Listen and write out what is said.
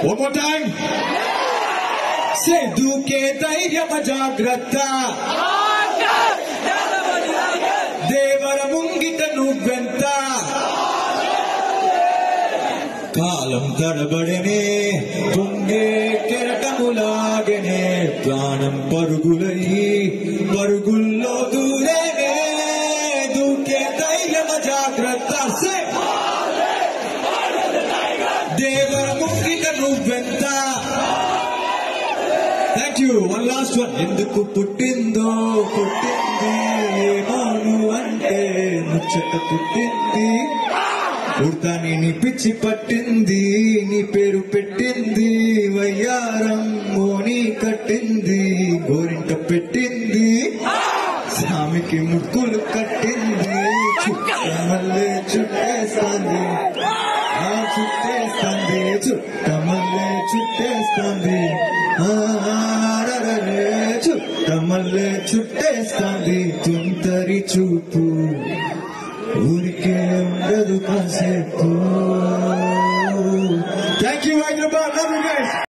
One more time. Say, duke dhairyama jagratta. Devara mungita nuvventa. Kalam tadabadene, tunge keratamulagene, pranam parugullo durene, duke dhairyama jagratta. Say, Devara mungita nuvventa. Thank you. One last one. Enduku puttindo puttindi emonu ante muchata puttindi పుడతాని నీ పిచ్చి పట్టింది నీ పేరు పెట్టింది వయ్యారం మోని కట్టింది గోరింట పెట్టింది స్వామికి ముక్కులు కట్టింది చుట్టమల్లే చుట్టేస్తాంది చుట్టేస్తాంది చుట్టమల్లే చుట్టేస్తాంది చుట్టమల్లే చుట్టేస్తాంది తుంటరి చూపు ఊరికే ఉండదు కాసేపు